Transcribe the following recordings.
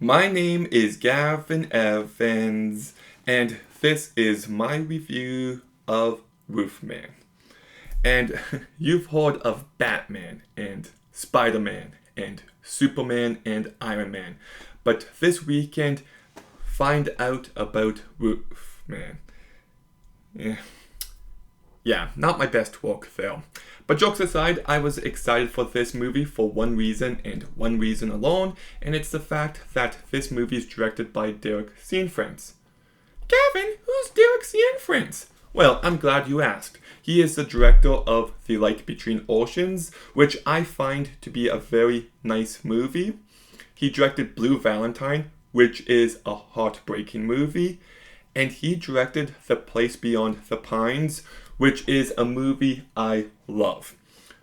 My name is Gavin Evans, and this is my review of Roofman. And you've heard of Batman and Spider-Man and Superman and Iron Man, but this weekend, find out about Roofman. Yeah, yeah, not my best work though. But jokes aside, I was excited for this movie for one reason and one reason alone, and it's the fact that this movie is directed by Derek Cianfrance. Gavin, who's Derek Cianfrance? Well, I'm glad you asked. He is the director of The Light Between Oceans, which I find to be a very nice movie. He directed Blue Valentine, which is a heartbreaking movie, and he directed The Place Beyond the Pines, which is a movie I love.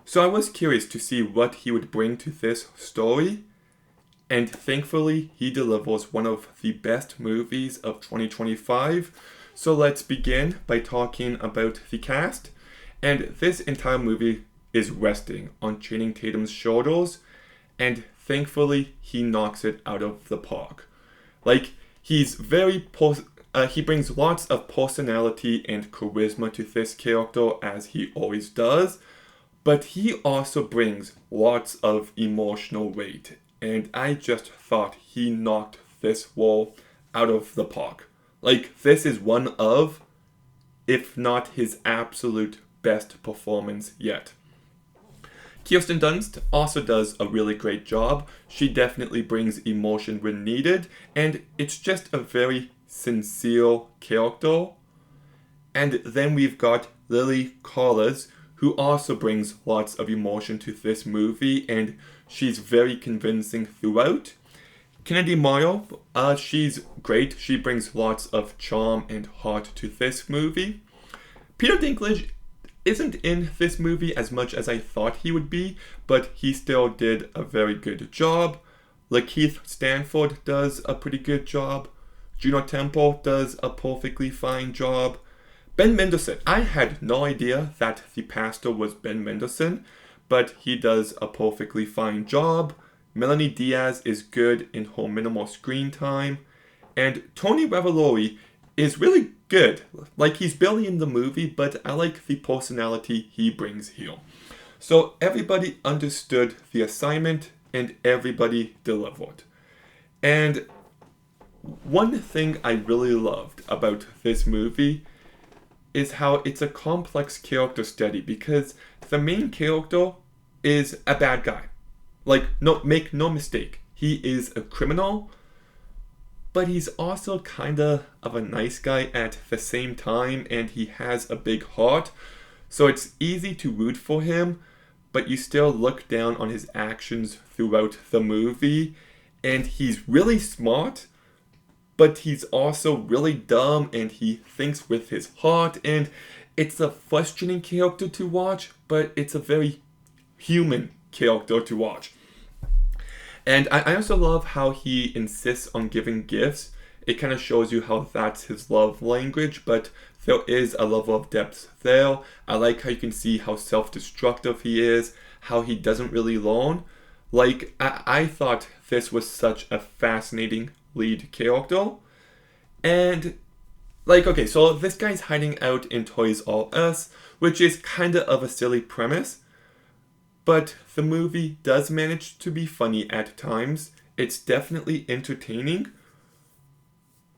So I was curious to see what he would bring to this story, and thankfully he delivers one of the best movies of 2025. So let's begin by talking about the cast. And this entire movie is resting on Channing Tatum's shoulders, and thankfully he knocks it out of the park. Like, he brings lots of personality and charisma to this character, as he always does, but he also brings lots of emotional weight, and I just thought he knocked this role out of the park. Like, this is one of, if not his absolute best performance yet. Kirsten Dunst also does a really great job. She definitely brings emotion when needed, and it's just a very sincere character. And then we've got Lily Collins, who also brings lots of emotion to this movie, and she's very convincing throughout. Kennedy Meyer, she's great. She brings lots of charm and heart to this movie. Peter Dinklage isn't in this movie as much as I thought he would be, but he still did a very good job. Lakeith Stanford does a pretty good job. Juno Temple does a perfectly fine job. Ben Mendelsohn, I had no idea that the pastor was Ben Mendelsohn, but he does a perfectly fine job. Melanie Diaz is good in her minimal screen time. And Tony Revolori is really good. Like, he's barely in the movie, but I like the personality he brings here. So everybody understood the assignment and everybody delivered. And one thing I really loved about this movie is how it's a complex character study, because the main character is a bad guy. Like, no, make no mistake, he is a criminal, but he's also kind of a nice guy at the same time, and he has a big heart. So it's easy to root for him, but you still look down on his actions throughout the movie. And he's really smart, but he's also really dumb, and he thinks with his heart. And it's a frustrating character to watch, but it's a very human character to watch. And I also love how he insists on giving gifts. It kind of shows you how that's his love language, but there is a level of depth there. I like how you can see how self-destructive he is, how he doesn't really learn. Like, I thought this was such a fascinating lead character. And, like, okay, so this guy's hiding out in Toys R Us, which is kind of a silly premise. But the movie does manage to be funny at times. It's definitely entertaining.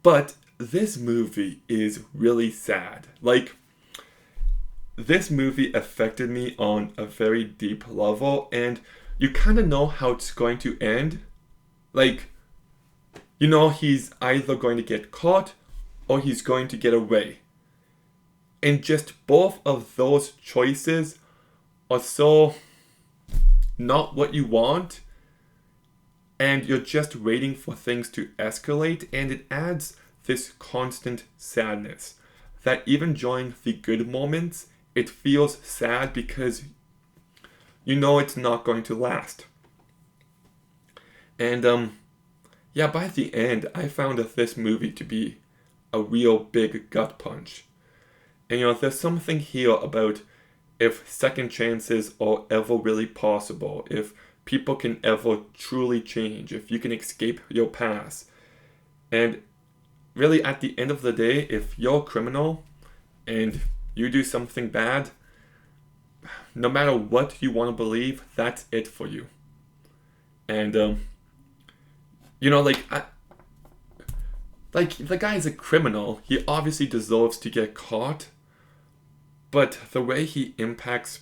But this movie is really sad. Like, this movie affected me on a very deep level, and you kind of know how it's going to end. Like, you know, he's either going to get caught or he's going to get away. And just both of those choices are so not what you want, and you're just waiting for things to escalate, and it adds this constant sadness that even during the good moments it feels sad, because you know it's not going to last. And yeah, by the end I found this movie to be a real big gut punch. And you know, there's something here about if second chances are ever really possible, if people can ever truly change, if you can escape your past. And really, at the end of the day, if you're a criminal and you do something bad, no matter what you want to believe, that's it for you. And like the guy is a criminal. He obviously deserves to get caught, but the way he impacts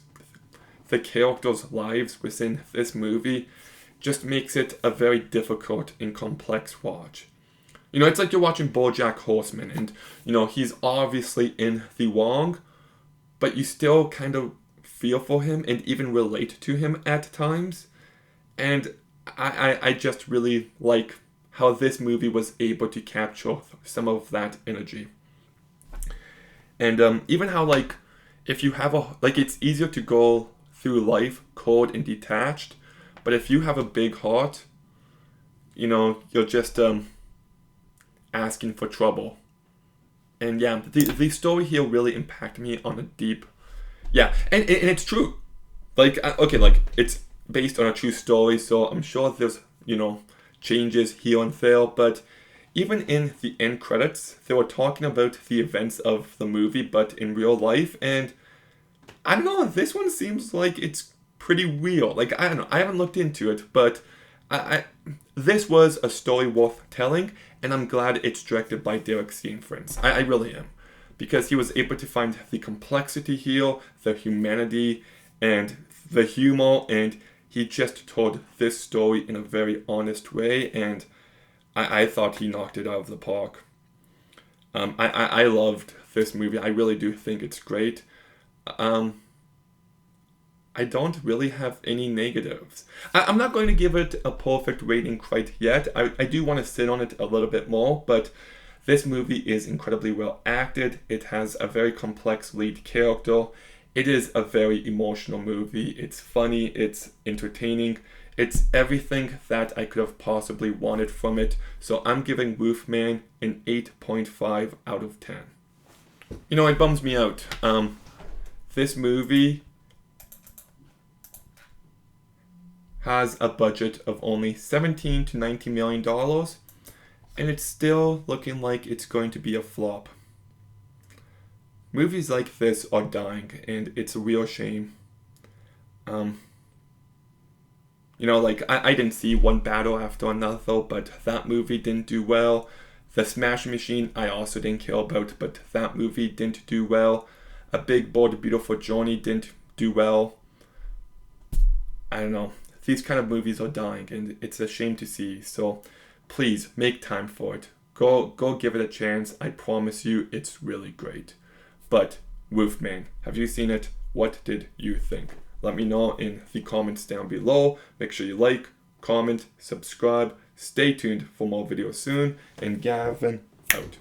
the characters' lives within this movie just makes it a very difficult and complex watch. It's like you're watching BoJack Horseman, and he's obviously in the wrong, but you still kind of feel for him and even relate to him at times. And I just really like how this movie was able to capture some of that energy. And even how, like, if you have it's easier to go through life cold and detached, but if you have a big heart, you're just asking for trouble. And yeah, the story here really impacted me on a deep, and it's true. It's based on a true story, so I'm sure there's changes here and there, but even in the end credits, they were talking about the events of the movie, but in real life. And I don't know, this one seems like it's pretty real. Like, I don't know, I haven't looked into it, but this was a story worth telling, and I'm glad it's directed by Derek Cianfrance. I really am. Because he was able to find the complexity here, the humanity, and the humor, and he just told this story in a very honest way, and I thought he knocked it out of the park. I loved this movie. I really do think it's great. I don't really have any negatives. I'm not going to give it a perfect rating quite yet. I do want to sit on it a little bit more, but this movie is incredibly well acted. It has a very complex lead character. It is a very emotional movie. It's funny, it's entertaining, it's everything that I could have possibly wanted from it. So I'm giving Roofman an 8.5 out of 10. It bums me out. This movie has a budget of only $17 to $19 million, and it's still looking like it's going to be a flop. Movies like this are dying, and it's a real shame. I didn't see one battle after another, but that movie didn't do well. The Smash Machine I also didn't care about, but that movie didn't do well. A Big Bold Beautiful Journey didn't do well. I don't know. These kind of movies are dying, and it's a shame to see. So please make time for it. Go give it a chance. I promise you it's really great. But Roofman, have you seen it? What did you think? Let me know in the comments down below. Make sure you like, comment, subscribe. Stay tuned for more videos soon. And Gavin out.